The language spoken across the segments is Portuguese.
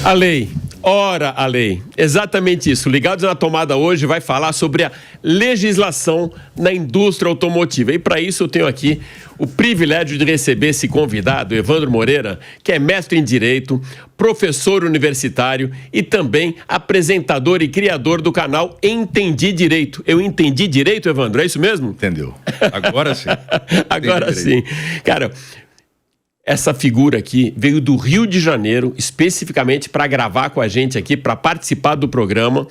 A lei. Ora, a lei. Exatamente isso. Ligados na Tomada hoje vai falar sobre a legislação na indústria automotiva. E para isso eu tenho aqui o privilégio de receber esse convidado, Evandro Moreira, que é mestre em Direito, professor universitário e também apresentador e criador do canal Entendi Direito. Eu entendi direito, Evandro? É isso mesmo? Entendeu. Agora sim. Agora sim. Cara, essa figura aqui veio do Rio de Janeiro, especificamente para gravar com a gente aqui, para participar do programa.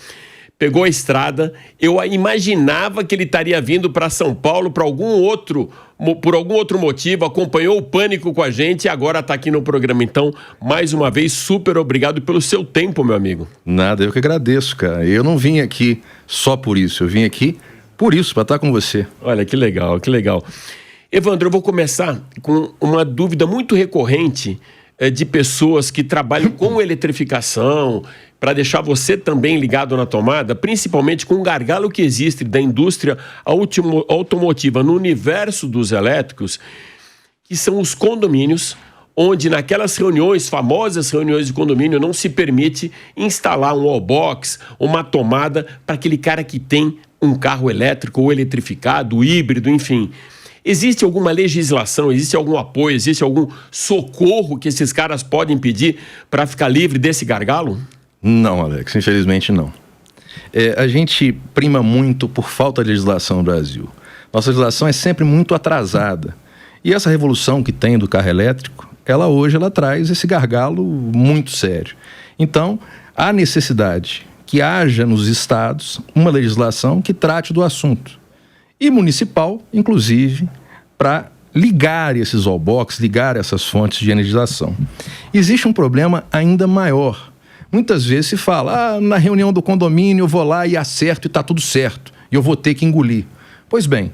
Pegou a estrada. Eu imaginava que ele estaria vindo para São Paulo por algum outro motivo, acompanhou o Pânico com a gente e agora está aqui no programa. Então, mais uma vez, super obrigado pelo seu tempo, meu amigo. Nada, eu que agradeço, cara. Eu não vim aqui só por isso, eu vim aqui por isso, para estar com você. Olha, que legal, que legal. Evandro, eu vou começar com uma dúvida muito recorrente de pessoas que trabalham com eletrificação, para deixar você também ligado na tomada, principalmente com o gargalo que existe da indústria automotiva no universo dos elétricos, que são os condomínios, onde naquelas reuniões, famosas reuniões de condomínio, não se permite instalar um wallbox, uma tomada para aquele cara que tem um carro elétrico ou eletrificado, híbrido, enfim. Existe alguma legislação, existe algum apoio, existe algum socorro que esses caras podem pedir para ficar livre desse gargalo? Não, Alex, infelizmente não. A gente prima muito por falta de legislação no Brasil. Nossa legislação é sempre muito atrasada. E essa revolução que tem do carro elétrico, hoje ela traz esse gargalo muito sério. Então, há necessidade que haja nos estados uma legislação que trate do assunto. E municipal, inclusive, para ligar esses wallbox, ligar essas fontes de energização. Existe um problema ainda maior. Muitas vezes se fala, na reunião do condomínio eu vou lá e acerto e está tudo certo, e eu vou ter que engolir. Pois bem,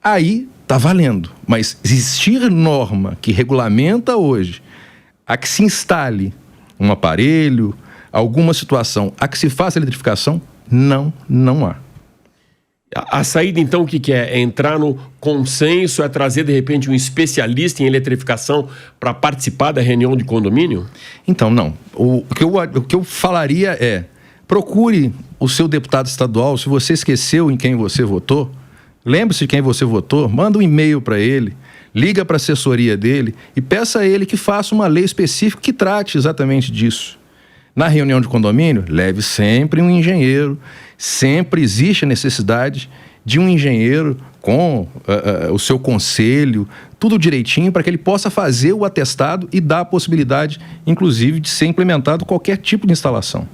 aí está valendo, mas existir norma que regulamenta hoje a que se instale um aparelho, alguma situação, a que se faça eletrificação, não há. A saída, então, o que é? É entrar no consenso, é trazer, de repente, um especialista em eletrificação para participar da reunião de condomínio? Então, não. O que eu falaria é, procure o seu deputado estadual, se você esqueceu em quem você votou, lembre-se de quem você votou, manda um e-mail para ele, liga para a assessoria dele e peça a ele que faça uma lei específica que trate exatamente disso. Na reunião de condomínio, leve sempre um engenheiro. Sempre existe a necessidade de um engenheiro com o seu conselho, tudo direitinho, para que ele possa fazer o atestado e dar a possibilidade, inclusive, de ser implementado qualquer tipo de instalação.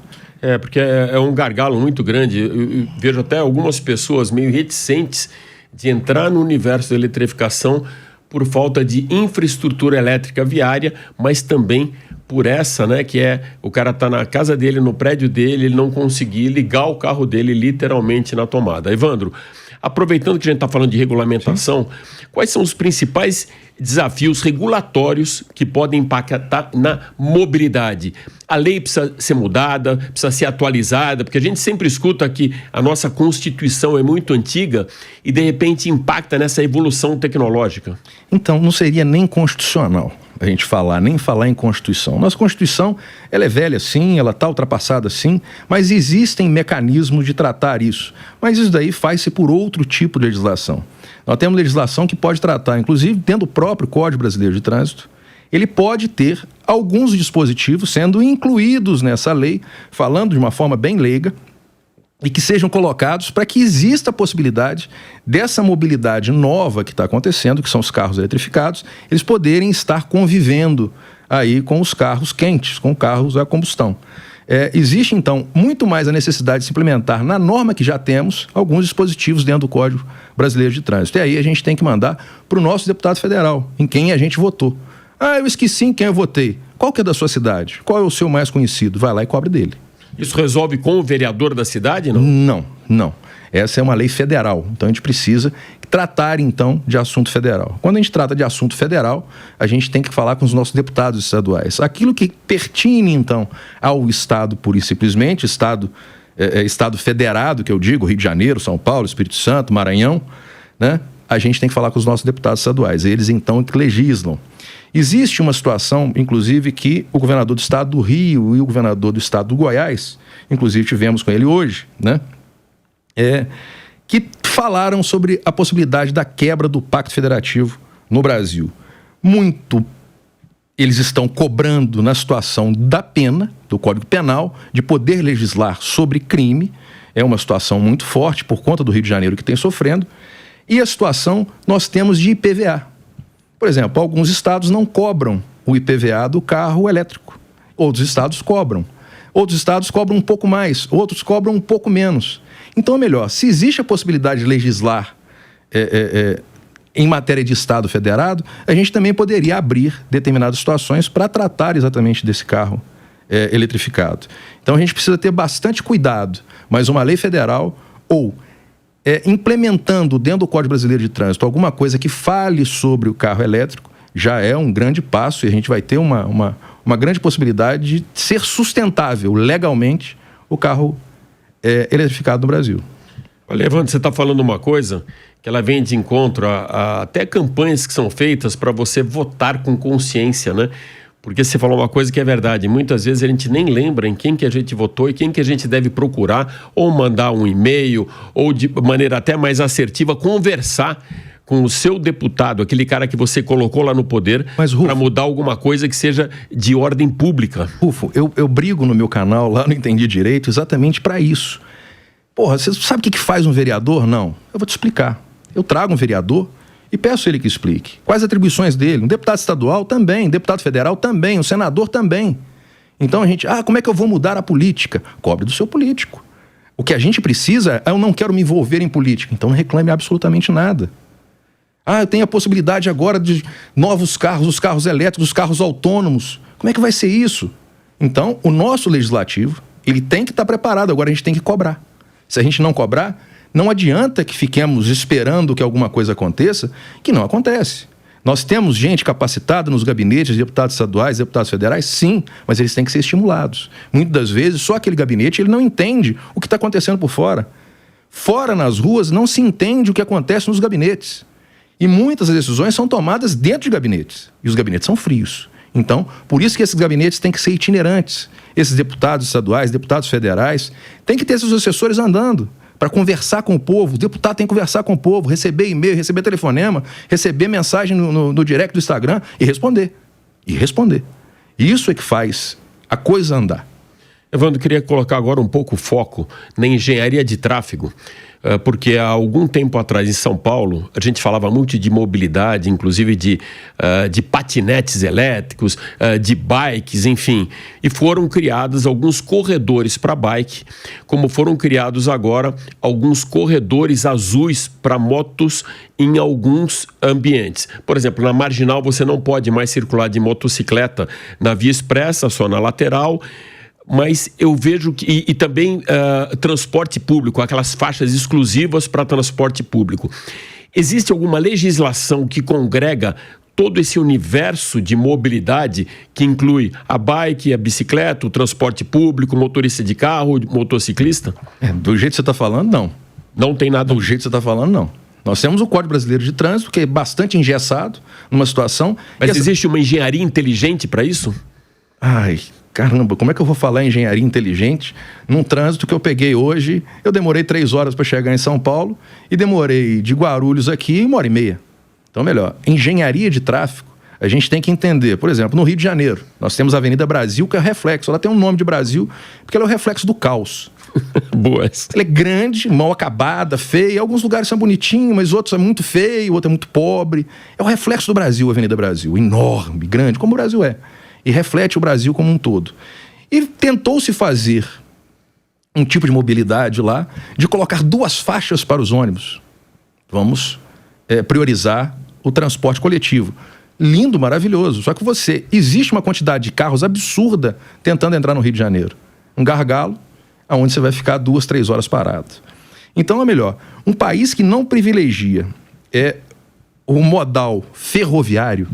Porque é um gargalo muito grande. Eu vejo até algumas pessoas meio reticentes de entrar no universo da eletrificação por falta de infraestrutura elétrica viária, mas também por essa, né, que o cara tá na casa dele, no prédio dele, ele não conseguir ligar o carro dele literalmente na tomada. Evandro, aproveitando que a gente está falando de regulamentação, quais são os principais desafios regulatórios que podem impactar na mobilidade? A lei precisa ser mudada, precisa ser atualizada, porque a gente sempre escuta que a nossa Constituição é muito antiga e, de repente, impacta nessa evolução tecnológica. Então, não seria nem constitucional a gente nem falar em Constituição. Nossa Constituição, ela é velha sim, ela está ultrapassada sim, mas existem mecanismos de tratar isso. Mas isso daí faz-se por outro tipo de legislação. Nós temos legislação que pode tratar, inclusive dentro do próprio Código Brasileiro de Trânsito, ele pode ter alguns dispositivos sendo incluídos nessa lei, falando de uma forma bem leiga, e que sejam colocados para que exista a possibilidade dessa mobilidade nova que está acontecendo, que são os carros eletrificados, eles poderem estar convivendo aí com os carros quentes, com carros a combustão. Existe, então, muito mais a necessidade de se implementar na norma que já temos alguns dispositivos dentro do Código Brasileiro de Trânsito. E aí a gente tem que mandar para o nosso deputado federal, em quem a gente votou. Eu esqueci em quem eu votei. Qual que é da sua cidade? Qual é o seu mais conhecido? Vai lá e cobre dele. Isso resolve com o vereador da cidade, não? Não. Essa é uma lei federal, então a gente precisa tratar, então, de assunto federal. Quando a gente trata de assunto federal, a gente tem que falar com os nossos deputados estaduais. Aquilo que pertine, então, ao Estado, pura e simplesmente, Estado federado, que eu digo, Rio de Janeiro, São Paulo, Espírito Santo, Maranhão, né? a gente tem que falar com os nossos deputados estaduais. Eles, então, que legislam. Existe uma situação, inclusive, que o governador do estado do Rio e o governador do estado do Goiás, inclusive tivemos com ele hoje, né? Que falaram sobre a possibilidade da quebra do Pacto Federativo no Brasil. Eles estão cobrando na situação da pena, do Código Penal, de poder legislar sobre crime. É uma situação muito forte por conta do Rio de Janeiro que tem sofrendo. E a situação nós temos de IPVA. Por exemplo, alguns estados não cobram o IPVA do carro elétrico. Outros estados cobram. Outros estados cobram um pouco mais, outros cobram um pouco menos. Então é melhor, se existe a possibilidade de legislar em matéria de Estado federado, a gente também poderia abrir determinadas situações para tratar exatamente desse carro eletrificado. Então a gente precisa ter bastante cuidado, mas uma lei federal ou implementando dentro do Código Brasileiro de Trânsito alguma coisa que fale sobre o carro elétrico já é um grande passo e a gente vai ter uma grande possibilidade de ser sustentável legalmente o carro eletrificado no Brasil. Olha, Evandro, você está falando uma coisa que ela vem de encontro a até campanhas que são feitas para você votar com consciência, né? Porque você falou uma coisa que é verdade. Muitas vezes a gente nem lembra em quem que a gente votou e quem que a gente deve procurar ou mandar um e-mail ou de maneira até mais assertiva conversar com o seu deputado, aquele cara que você colocou lá no poder para mudar alguma coisa que seja de ordem pública. Rufo, eu brigo no meu canal lá no Entendi Direito exatamente para isso. Porra, você sabe o que faz um vereador? Não. Eu vou te explicar. Eu trago um vereador e peço ele que explique. Quais as atribuições dele? Um deputado estadual também, um deputado federal também, um senador também. Então a gente, como é que eu vou mudar a política? Cobre do seu político. O que a gente precisa é eu não quero me envolver em política, então não reclame absolutamente nada. Eu tenho a possibilidade agora de novos carros, os carros elétricos, os carros autônomos. Como é que vai ser isso? Então, o nosso legislativo, ele tem que estar preparado, agora a gente tem que cobrar. Se a gente não cobrar, não adianta que fiquemos esperando que alguma coisa aconteça, que não acontece. Nós temos gente capacitada nos gabinetes de deputados estaduais, deputados federais, sim, mas eles têm que ser estimulados. Muitas das vezes, só aquele gabinete, ele não entende o que está acontecendo por fora. Fora, nas ruas, não se entende o que acontece nos gabinetes. E muitas das decisões são tomadas dentro de gabinetes. E os gabinetes são frios. Então, por isso que esses gabinetes têm que ser itinerantes. Esses deputados estaduais, deputados federais, têm que ter seus assessores andando para conversar com o povo. O deputado tem que conversar com o povo, receber e-mail, receber telefonema, receber mensagem no direct do Instagram e responder. Isso é que faz a coisa andar. Evandro, queria colocar agora um pouco o foco na engenharia de tráfego, porque há algum tempo atrás em São Paulo a gente falava muito de mobilidade, inclusive de patinetes elétricos, de bikes, enfim, e foram criados alguns corredores para bike, como foram criados agora alguns corredores azuis para motos em alguns ambientes. Por exemplo, na Marginal você não pode mais circular de motocicleta na via expressa, só na lateral. Mas eu vejo que... E também transporte público, aquelas faixas exclusivas para transporte público. Existe alguma legislação que congrega todo esse universo de mobilidade que inclui a bike, a bicicleta, o transporte público, motorista de carro, motociclista? Do jeito que você está falando, não. Não tem nada... Do jeito que você está falando, não. Nós temos o Código Brasileiro de Trânsito, que é bastante engessado numa situação... Mas existe uma engenharia inteligente para isso? Caramba, como é que eu vou falar em engenharia inteligente num trânsito que eu peguei hoje? Eu demorei 3 horas para chegar em São Paulo e demorei de Guarulhos aqui 1h30. Então, melhor, engenharia de tráfego, a gente tem que entender. Por exemplo, no Rio de Janeiro, nós temos a Avenida Brasil, que é reflexo. Ela tem um nome de Brasil porque ela é o reflexo do caos. Boa. Ela é grande, mal acabada, feia. Alguns lugares são bonitinhos, mas outros é muito feio, outro é muito pobre. É o reflexo do Brasil, a Avenida Brasil. Enorme, grande, como o Brasil é. E reflete o Brasil como um todo. E tentou-se fazer um tipo de mobilidade lá, de colocar 2 faixas para os ônibus. Vamos priorizar o transporte coletivo. Lindo, maravilhoso. Só que existe uma quantidade de carros absurda tentando entrar no Rio de Janeiro. Um gargalo, onde você vai ficar 2, 3 horas parado. Então é melhor. Um país que não privilegia o modal ferroviário,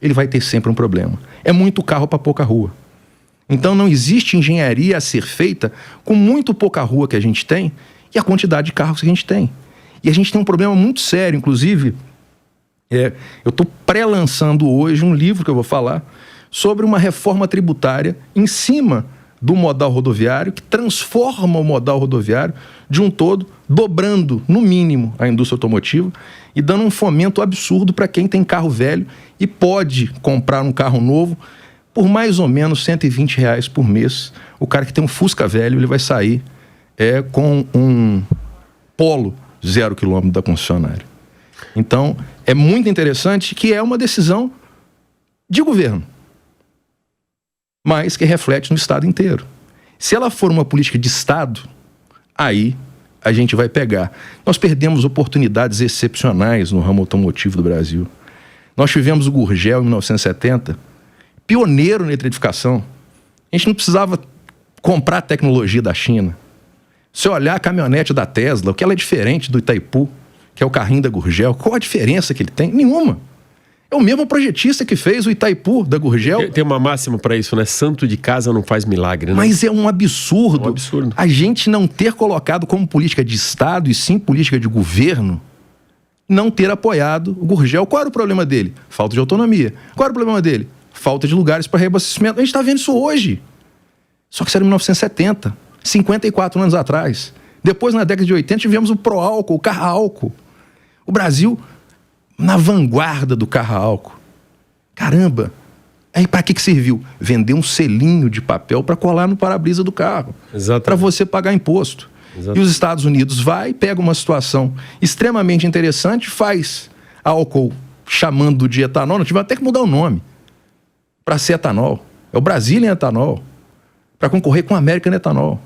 ele vai ter sempre um problema. É muito carro para pouca rua. Então não existe engenharia a ser feita com muito pouca rua que a gente tem e a quantidade de carros que a gente tem. E a gente tem um problema muito sério, inclusive, eu estou pré-lançando hoje um livro que eu vou falar sobre uma reforma tributária em cima do modal rodoviário, que transforma o modal rodoviário de um todo, dobrando, no mínimo, a indústria automotiva e dando um fomento absurdo para quem tem carro velho e pode comprar um carro novo por mais ou menos R$120 por mês. O cara que tem um Fusca velho, ele vai sair com um Polo 0 km da concessionária. Então, é muito interessante que é uma decisão de governo, mas que reflete no Estado inteiro. Se ela for uma política de Estado, aí a gente vai pegar. Nós perdemos oportunidades excepcionais no ramo automotivo do Brasil. Nós tivemos o Gurgel em 1970, pioneiro na eletrificação. A gente não precisava comprar tecnologia da China. Se olhar a caminhonete da Tesla, o que ela é diferente do Itaipu, que é o carrinho da Gurgel, qual a diferença que ele tem? Nenhuma. É o mesmo projetista que fez o Itaipu da Gurgel. Tem uma máxima para isso, né? Santo de casa não faz milagre, né? Mas é um absurdo. É um absurdo. A gente não ter colocado como política de Estado e sim política de governo, não ter apoiado o Gurgel. Qual era o problema dele? Falta de autonomia. Qual era o problema dele? Falta de lugares para reabastecimento. A gente está vendo isso hoje. Só que isso era em 1970, 54 anos atrás. Depois, na década de 80, tivemos o Proálcool, o carro álcool. O Brasil na vanguarda do carro a álcool. Caramba! Aí para que serviu? Vender um selinho de papel para colar no para-brisa do carro. Para você pagar imposto. Exatamente. E os Estados Unidos pega uma situação extremamente interessante, faz álcool chamando de etanol, não tive até que mudar o nome para ser etanol. É o Brazilian Etanol, para concorrer com o American Etanol.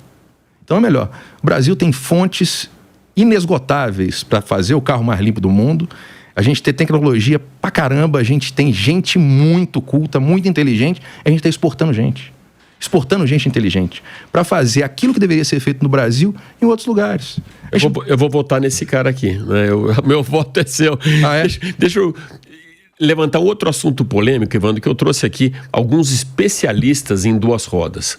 Então é melhor. O Brasil tem fontes inesgotáveis para fazer o carro mais limpo do mundo. A gente tem tecnologia pra caramba, a gente tem gente muito culta, muito inteligente, a gente está exportando gente inteligente para fazer aquilo que deveria ser feito no Brasil em outros lugares. Eu vou votar nesse cara aqui, né? Meu voto é seu. Deixa eu levantar outro assunto polêmico, Evandro, que eu trouxe aqui alguns especialistas em duas rodas.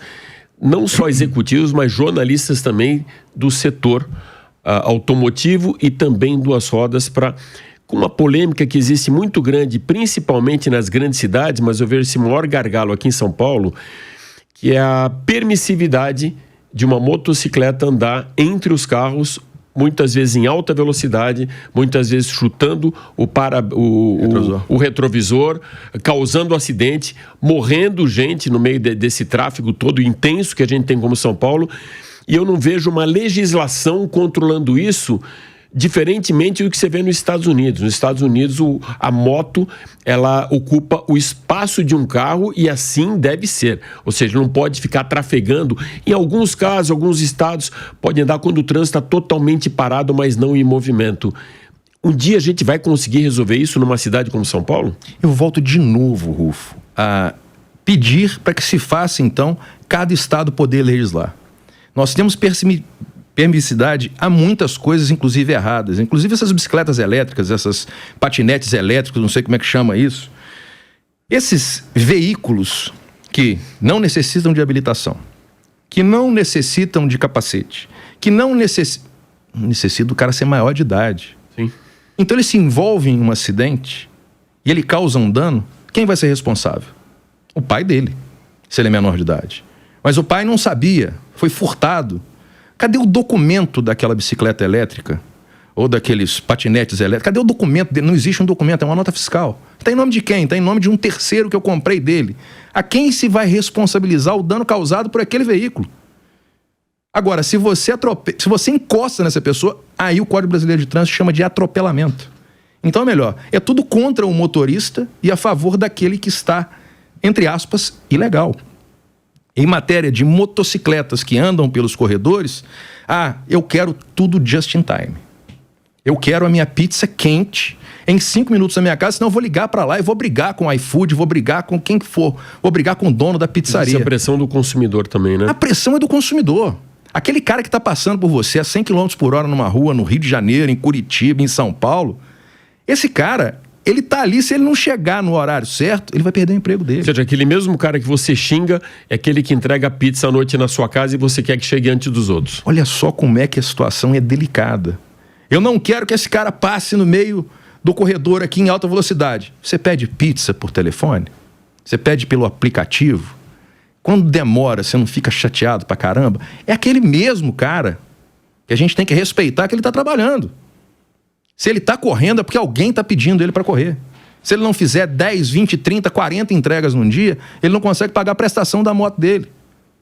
Não só executivos, mas jornalistas também do setor automotivo e também duas rodas com uma polêmica que existe muito grande, principalmente nas grandes cidades, mas eu vejo esse maior gargalo aqui em São Paulo, que é a permissividade de uma motocicleta andar entre os carros, muitas vezes em alta velocidade, muitas vezes chutando o retrovisor, causando acidente, morrendo gente no meio desse tráfego todo intenso que a gente tem como São Paulo, e eu não vejo uma legislação controlando isso, diferentemente do que você vê nos Estados Unidos. Nos Estados Unidos, a moto, ela ocupa o espaço de um carro e assim deve ser. Ou seja, não pode ficar trafegando. Em alguns casos, alguns estados podem andar quando o trânsito está totalmente parado, mas não em movimento. Um dia a gente vai conseguir resolver isso numa cidade como São Paulo? Eu volto de novo, Rufo, a pedir para que se faça, então, cada estado poder legislar. Nós temos permissividade a muitas coisas, inclusive erradas. Inclusive essas bicicletas elétricas, essas patinetes elétricos, não sei como é que chama isso. Esses veículos que não necessitam de habilitação, que não necessitam de capacete, que não necessita do cara ser maior de idade. Sim. Então ele se envolve em um acidente e ele causa um dano, quem vai ser responsável? O pai dele, se ele é menor de idade. Mas o pai não sabia, foi furtado. Cadê o documento daquela bicicleta elétrica? Ou daqueles patinetes elétricos? Cadê o documento dele? Não existe um documento, é uma nota fiscal. Está em nome de quem? Está em nome de um terceiro que eu comprei dele. A quem se vai responsabilizar o dano causado por aquele veículo? Agora, se você encosta nessa pessoa, aí o Código Brasileiro de Trânsito chama de atropelamento. Então é melhor, é tudo contra o motorista e a favor daquele que está, entre aspas, ilegal. Em matéria de motocicletas que andam pelos corredores, eu quero tudo just in time. Eu quero a minha pizza quente em 5 minutos na minha casa, senão eu vou ligar para lá e vou brigar com o iFood, vou brigar com quem for, vou brigar com o dono da pizzaria. Isso é a pressão do consumidor também, né? A pressão é do consumidor. Aquele cara que está passando por você a 100 km por hora numa rua, no Rio de Janeiro, em Curitiba, em São Paulo, esse cara, ele tá ali, se ele não chegar no horário certo, ele vai perder o emprego dele. Ou seja, aquele mesmo cara que você xinga é aquele que entrega a pizza à noite na sua casa e você quer que chegue antes dos outros. Olha só como é que a situação é delicada. Eu não quero que esse cara passe no meio do corredor aqui em alta velocidade. Você pede pizza por telefone? Você pede pelo aplicativo? Quando demora, você não fica chateado pra caramba? É aquele mesmo cara que a gente tem que respeitar que ele tá trabalhando. Se ele tá correndo é porque alguém tá pedindo ele para correr. Se ele não fizer 10, 20, 30, 40 entregas num dia, ele não consegue pagar a prestação da moto dele.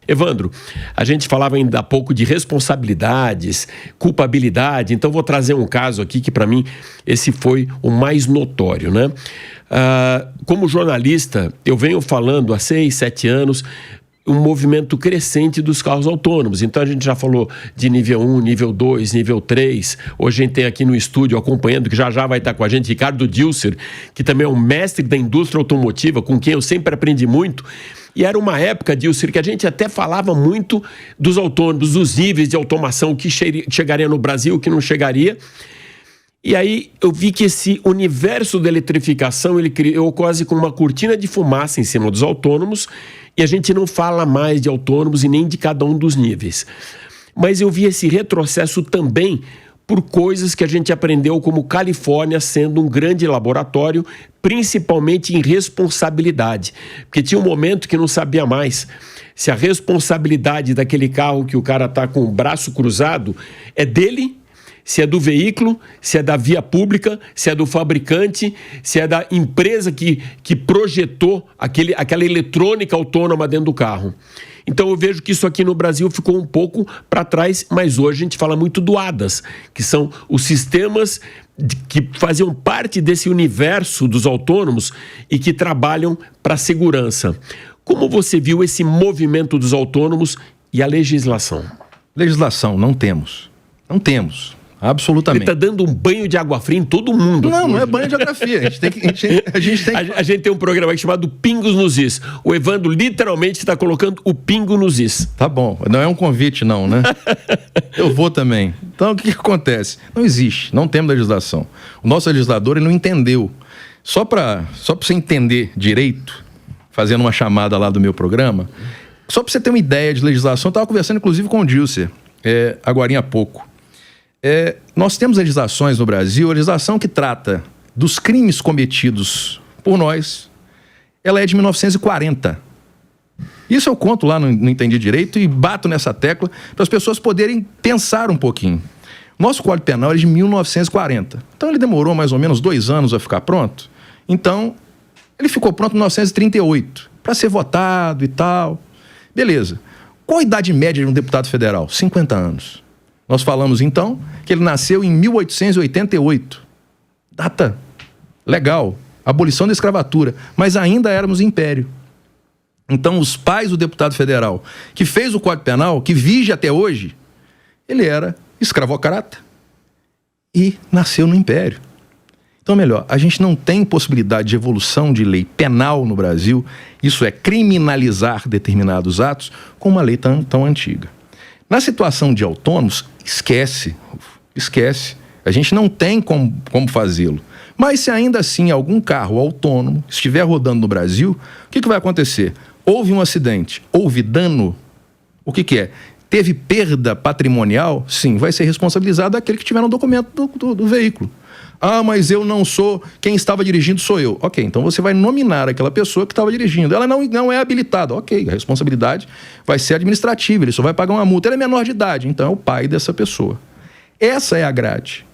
Evandro, a gente falava ainda há pouco de responsabilidades, culpabilidade, então vou trazer um caso aqui que para mim esse foi o mais notório, né? Como jornalista, eu venho falando há 6, 7 anos um movimento crescente dos carros autônomos. Então a gente já falou de nível 1, nível 2, nível 3. Hoje a gente tem aqui no estúdio acompanhando, que já vai estar com a gente, Ricardo Dilser, que também é um mestre da indústria automotiva, com quem eu sempre aprendi muito. E era uma época, Dilser, que a gente até falava muito dos autônomos, dos níveis de automação, que chegaria no Brasil, que não chegaria. E aí eu vi que esse universo da eletrificação, ele criou quase como uma cortina de fumaça em cima dos autônomos, e a gente não fala mais de autônomos e nem de cada um dos níveis. Mas eu vi esse retrocesso também por coisas que a gente aprendeu como Califórnia sendo um grande laboratório, principalmente em responsabilidade. Porque tinha um momento que não sabia mais se a responsabilidade daquele carro que o cara está com o braço cruzado é dele, se é do veículo, se é da via pública, se é do fabricante, se é da empresa que projetou aquela eletrônica autônoma dentro do carro. Então eu vejo que isso aqui no Brasil ficou um pouco para trás, mas hoje a gente fala muito do ADAS, que são os sistemas que faziam parte desse universo dos autônomos e que trabalham para a segurança. Como você viu esse movimento dos autônomos e a legislação? Legislação, não temos. Não temos. Absolutamente. Ele está dando um banho de água fria em todo mundo. Não é banho de água fria. A gente tem um programa aqui chamado Pingos nos Is. O Evandro literalmente está colocando o pingo nos is. Tá bom. Não é um convite não, né? Eu vou também. Então, o que acontece? Não existe. Não temos legislação. O nosso legislador ele não entendeu. Só para você entender direito, fazendo uma chamada lá do meu programa, só para você ter uma ideia de legislação, eu estava conversando inclusive com o Dilser, agorinha há pouco. Nós temos legislações no Brasil, a legislação que trata dos crimes cometidos por nós, ela é de 1940. Isso eu conto lá no Entendi Direito e bato nessa tecla para as pessoas poderem pensar um pouquinho. Nosso Código Penal é de 1940. Então ele demorou mais ou menos 2 anos a ficar pronto. Então ele ficou pronto em 1938 para ser votado e tal. Beleza. Qual a idade média de um deputado federal? 50 anos. Nós falamos, então, que ele nasceu em 1888. Data legal. Abolição da escravatura. Mas ainda éramos império. Então, os pais do deputado federal que fez o Código Penal, que vige até hoje, ele era escravocrata e nasceu no império. Então, melhor, a gente não tem possibilidade de evolução de lei penal no Brasil, isso é criminalizar determinados atos, com uma lei tão antiga. Na situação de autônomos, esquece. A gente não tem como fazê-lo. Mas se ainda assim algum carro autônomo estiver rodando no Brasil, o que vai acontecer? Houve um acidente, houve dano, o que é? Teve perda patrimonial? Sim, vai ser responsabilizado aquele que tiver no documento do veículo. Ah, mas eu não sou, quem estava dirigindo sou eu. Ok, então você vai nominar aquela pessoa que estava dirigindo. Ela não é habilitada. Ok, a responsabilidade vai ser administrativa, ele só vai pagar uma multa. Ele é menor de idade, então é o pai dessa pessoa. Essa é a grade.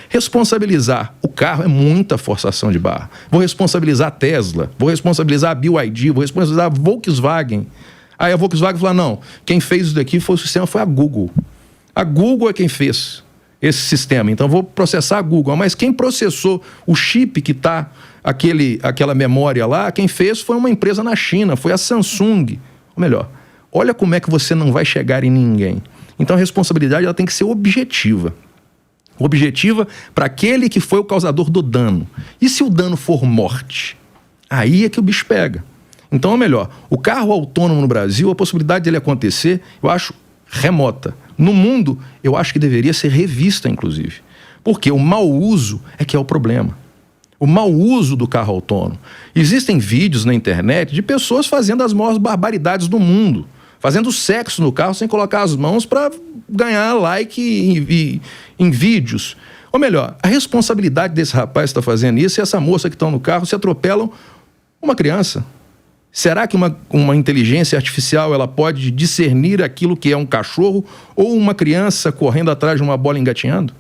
Responsabilizar o carro é muita forçação de barra. Vou responsabilizar a Tesla, vou responsabilizar a BYD, vou responsabilizar a Volkswagen. Aí a Volkswagen fala, não, quem fez isso daqui foi a Google. A Google é quem fez esse sistema, então vou processar a Google. Mas quem processou o chip que está aquela memória lá, quem fez foi uma empresa na China, foi a Samsung. Ou melhor, olha como é que você não vai chegar em ninguém. Então a responsabilidade ela tem que ser objetiva. Objetiva para aquele que foi o causador do dano. E se o dano for morte? Aí é que o bicho pega. Então, ou melhor, o carro autônomo no Brasil, a possibilidade dele acontecer, eu acho remota. No mundo, eu acho que deveria ser revista, inclusive. Porque o mau uso é que é o problema. O mau uso do carro autônomo. Existem vídeos na internet de pessoas fazendo as maiores barbaridades do mundo. fazendo sexo no carro sem colocar as mãos para ganhar like em vídeos. Ou melhor, a responsabilidade desse rapaz que está fazendo isso e essa moça que estão no carro se atropelam uma criança. Será que uma inteligência artificial ela pode discernir aquilo que é um cachorro ou uma criança correndo atrás de uma bola engatinhando?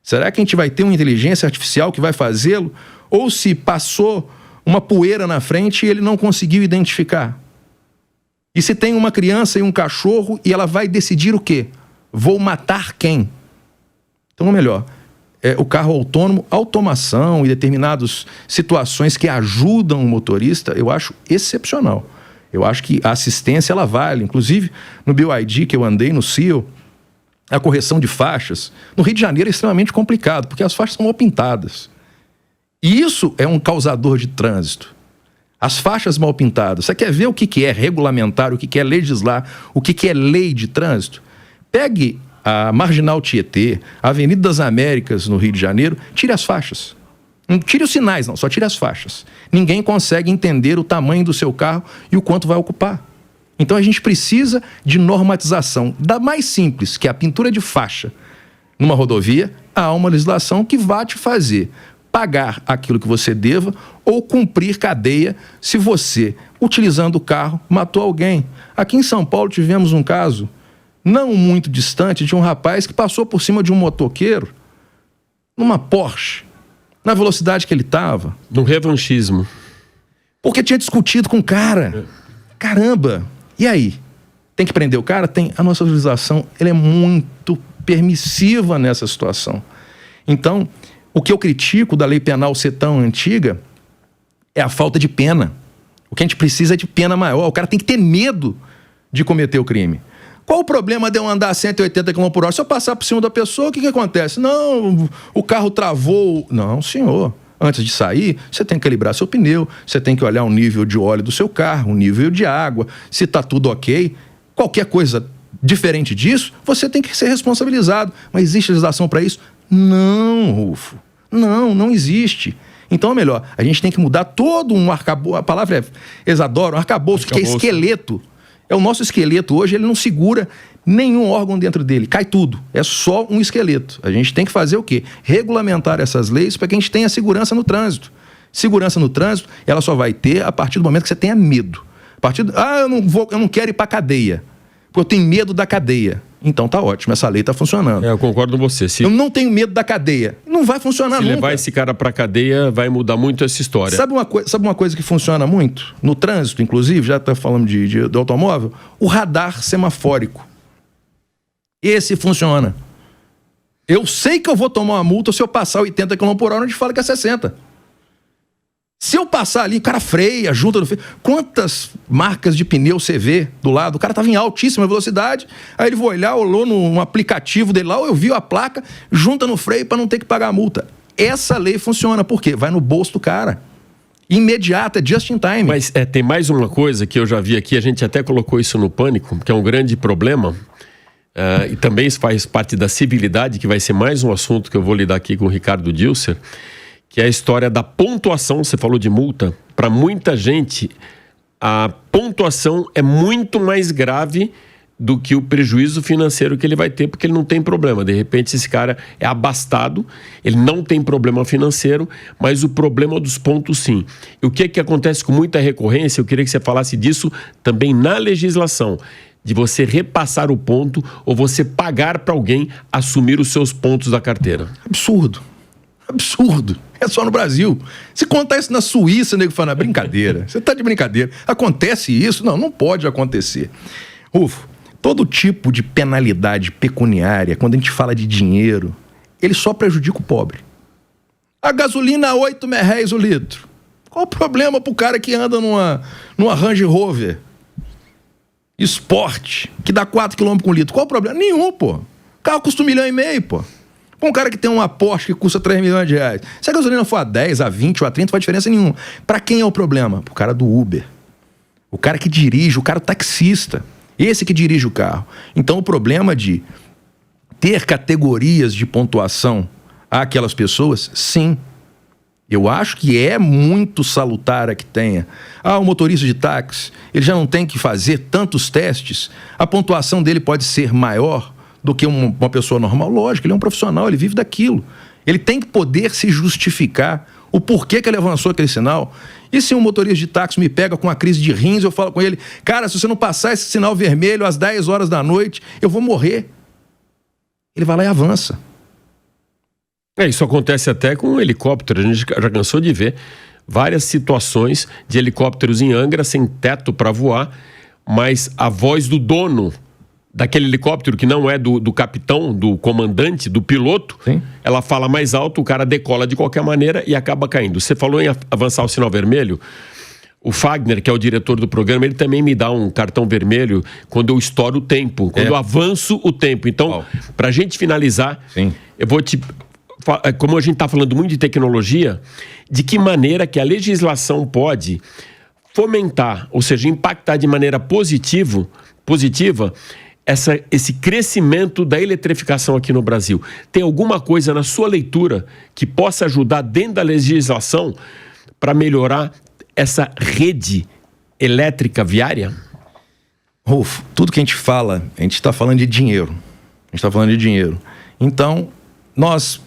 Será que a gente vai ter uma inteligência artificial que vai fazê-lo? Ou se passou uma poeira na frente e ele não conseguiu identificar? E se tem uma criança e um cachorro e ela vai decidir o quê? Vou matar quem? Então, ou melhor, o carro autônomo, automação e determinadas situações que ajudam o motorista, eu acho excepcional. Eu acho que a assistência, ela vale. Inclusive, no BYD que eu andei, no CIO, a correção de faixas, no Rio de Janeiro é extremamente complicado, porque as faixas são mal pintadas. E isso é um causador de trânsito. As faixas mal pintadas. Você quer ver o que é regulamentar, o que é legislar, o que é lei de trânsito? Pegue a Marginal Tietê, a Avenida das Américas, no Rio de Janeiro, tire as faixas. Não tire os sinais, não, só tire as faixas. Ninguém consegue entender o tamanho do seu carro e o quanto vai ocupar. Então a gente precisa de normatização da mais simples, que é a pintura de faixa numa rodovia, a uma legislação que vai te fazer pagar aquilo que você deva ou cumprir cadeia se você, utilizando o carro, matou alguém. Aqui em São Paulo tivemos um caso não muito distante de um rapaz que passou por cima de um motoqueiro numa Porsche, na velocidade que ele estava. No revanchismo. Porque tinha discutido com o cara. Caramba! E aí? Tem que prender o cara? Tem. A nossa legislação ela é muito permissiva nessa situação. Então, o que eu critico da lei penal ser tão antiga é a falta de pena. O que a gente precisa é de pena maior. O cara tem que ter medo de cometer o crime. Qual o problema de eu andar a 180 km por hora? Se eu passar por cima da pessoa, o que acontece? Não, o carro travou. Não, senhor. Antes de sair, você tem que calibrar seu pneu, você tem que olhar o nível de óleo do seu carro, o nível de água, se está tudo ok. Qualquer coisa diferente disso, você tem que ser responsabilizado. Mas existe legislação para isso? Não, Rufo. Não existe. Então é melhor, a gente tem que mudar todo um arcabouço, a palavra é, eles adoram, arcabouço, que é esqueleto. É o nosso esqueleto hoje, ele não segura nenhum órgão dentro dele, cai tudo. É só um esqueleto. A gente tem que fazer o quê? Regulamentar essas leis para que a gente tenha segurança no trânsito. Segurança no trânsito, ela só vai ter a partir do momento que você tenha medo. A partir do, eu não quero ir para a cadeia, porque eu tenho medo da cadeia. Então tá ótimo, essa lei tá funcionando. Eu concordo com você. Eu não tenho medo da cadeia. Não vai funcionar nunca. Se levar esse cara pra cadeia, vai mudar muito essa história. Sabe uma coisa que funciona muito? No trânsito, inclusive, já tá falando de automóvel, o radar semafórico. Esse funciona. Eu sei que eu vou tomar uma multa se eu passar 80 km por hora onde fala que é 60. Se eu passar ali, o cara freia, junta no freio. Quantas marcas de pneu você vê do lado? O cara estava em altíssima velocidade, aí ele olhou no aplicativo dele lá, eu vi a placa, junta no freio para não ter que pagar a multa. Essa lei funciona, por quê? Vai no bolso do cara. Imediata, just in time. Mas tem mais uma coisa que eu já vi aqui, a gente até colocou isso no Pânico, que é um grande problema, e também isso faz parte da civilidade, que vai ser mais um assunto que eu vou lidar aqui com o Ricardo Dilser, que é a história da pontuação. Você falou de multa. Para muita gente, a pontuação é muito mais grave do que o prejuízo financeiro que ele vai ter, porque ele não tem problema. De repente, esse cara é abastado, ele não tem problema financeiro, mas o problema dos pontos, sim. E o que acontece com muita recorrência, eu queria que você falasse disso também na legislação, de você repassar o ponto ou você pagar para alguém assumir os seus pontos da carteira. Absurdo. É só no Brasil. Se contar isso na Suíça, o nego fala, brincadeira. Você tá de brincadeira. Acontece isso? Não pode acontecer. Rufo, todo tipo de penalidade pecuniária, quando a gente fala de dinheiro, ele só prejudica o pobre. A gasolina a R$8 o litro. Qual o problema pro cara que anda numa Range Rover Sport, que dá 4 km com litro? Qual o problema? Nenhum, pô. O carro custa R$1,5 milhão, pô. Com um cara que tem uma Porsche que custa R$3 milhões. Se a gasolina for a 10, a 20 ou a 30, não faz diferença nenhuma. Para quem é o problema? Pro cara do Uber. O cara que dirige, o cara taxista. Esse que dirige o carro. Então o problema de ter categorias de pontuação àquelas pessoas, sim. Eu acho que é muito salutar que tenha. O motorista de táxi, ele já não tem que fazer tantos testes, a pontuação dele pode ser maior do que uma pessoa normal. Lógico, ele é um profissional, ele vive daquilo. Ele tem que poder se justificar o porquê que ele avançou aquele sinal. E se um motorista de táxi me pega com uma crise de rins, eu falo com ele, cara, se você não passar esse sinal vermelho às 10 horas da noite, eu vou morrer. Ele vai lá e avança. Isso acontece até com um helicóptero. A gente já cansou de ver várias situações de helicópteros em Angra sem teto para voar, mas a voz do dono daquele helicóptero, que não é do capitão, do comandante, do piloto, sim, ela fala mais alto, o cara decola de qualquer maneira e acaba caindo. Você falou em avançar o sinal vermelho. O Fagner, que é o diretor do programa, ele também me dá um cartão vermelho quando eu estouro o tempo, quando eu avanço o tempo. Então, para a gente finalizar, sim, eu vou te... Como a gente está falando muito de tecnologia, de que maneira que a legislação pode fomentar, ou seja, impactar de maneira positiva esse crescimento da eletrificação aqui no Brasil. Tem alguma coisa na sua leitura que possa ajudar dentro da legislação para melhorar essa rede elétrica viária? Rufo, tudo que a gente fala, a gente está falando de dinheiro. Então, nós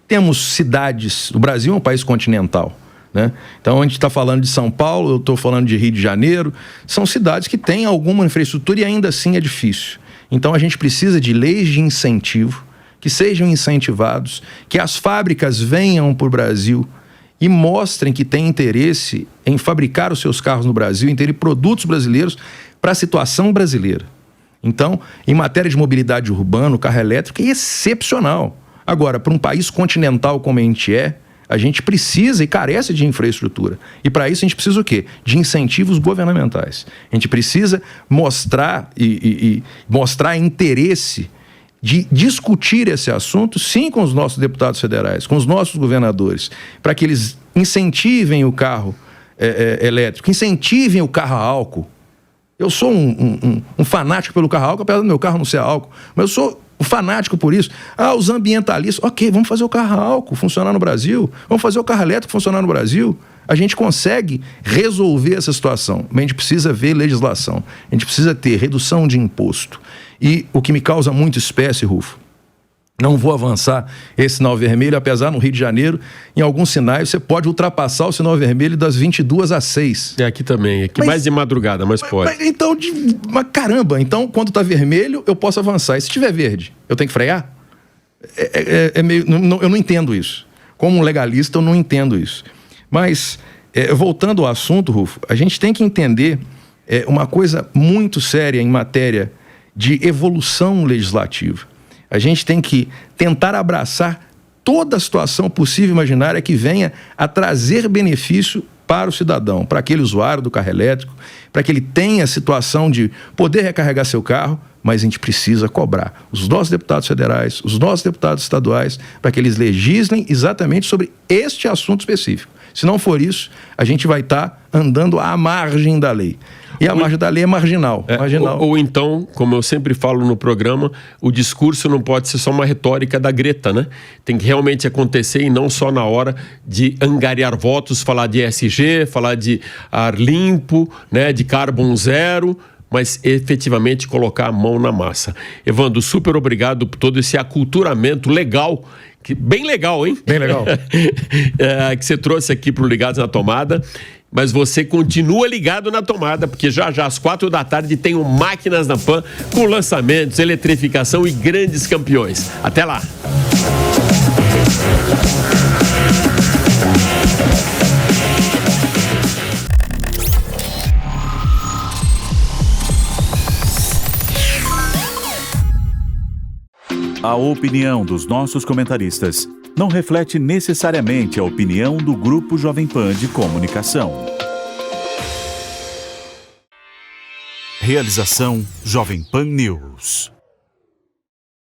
temos cidades... O Brasil é um país continental, né? Então, a gente está falando de São Paulo, eu estou falando de Rio de Janeiro. São cidades que têm alguma infraestrutura e ainda assim é difícil. Então, a gente precisa de leis de incentivo, que sejam incentivados, que as fábricas venham para o Brasil e mostrem que têm interesse em fabricar os seus carros no Brasil, em terem produtos brasileiros para a situação brasileira. Então, em matéria de mobilidade urbana, o carro elétrico é excepcional. Agora, para um país continental como a gente precisa e carece de infraestrutura. E para isso a gente precisa o quê? De incentivos governamentais. A gente precisa mostrar mostrar interesse de discutir esse assunto, sim, com os nossos deputados federais, com os nossos governadores, para que eles incentivem o carro elétrico, incentivem o carro a álcool. Eu sou um fanático pelo carro a álcool, apesar do meu carro não ser a álcool, mas eu sou fanático por isso. Os ambientalistas, ok, vamos fazer o carro a álcool funcionar no Brasil, vamos fazer o carro elétrico funcionar no Brasil. A gente consegue resolver essa situação, mas a gente precisa ver legislação, a gente precisa ter redução de imposto. E o que me causa muito espécie, Rufo, não vou avançar esse sinal vermelho, apesar no Rio de Janeiro, em alguns sinais, você pode ultrapassar o sinal vermelho das 22 às 6. Aqui também, mais de madrugada, mas pode. Mas caramba, então quando está vermelho, eu posso avançar. E se estiver verde, eu tenho que frear? Eu não entendo isso. Como um legalista, eu não entendo isso. Mas, voltando ao assunto, Rufo, a gente tem que entender uma coisa muito séria em matéria de evolução legislativa. A gente tem que tentar abraçar toda a situação possível e imaginária que venha a trazer benefício para o cidadão, para aquele usuário do carro elétrico, para que ele tenha a situação de poder recarregar seu carro, mas a gente precisa cobrar os nossos deputados federais, os nossos deputados estaduais, para que eles legislem exatamente sobre este assunto específico. Se não for isso, a gente vai estar andando à margem da lei. E a margem da lei é marginal. Ou então, como eu sempre falo no programa, o discurso não pode ser só uma retórica da Greta, né? Tem que realmente acontecer e não só na hora de angariar votos, falar de ESG, falar de ar limpo, né? De carbono zero, mas efetivamente colocar a mão na massa. Evandro, super obrigado por todo esse aculturamento legal, bem legal, hein? Bem legal. Que você trouxe aqui para o Ligados na Tomada. Mas você continua ligado na tomada, porque já às 4 da tarde tem o Máquinas na Pan com lançamentos, eletrificação e grandes campeões. Até lá! A opinião dos nossos comentaristas não reflete necessariamente a opinião do Grupo Jovem Pan de Comunicação. Realização Jovem Pan News.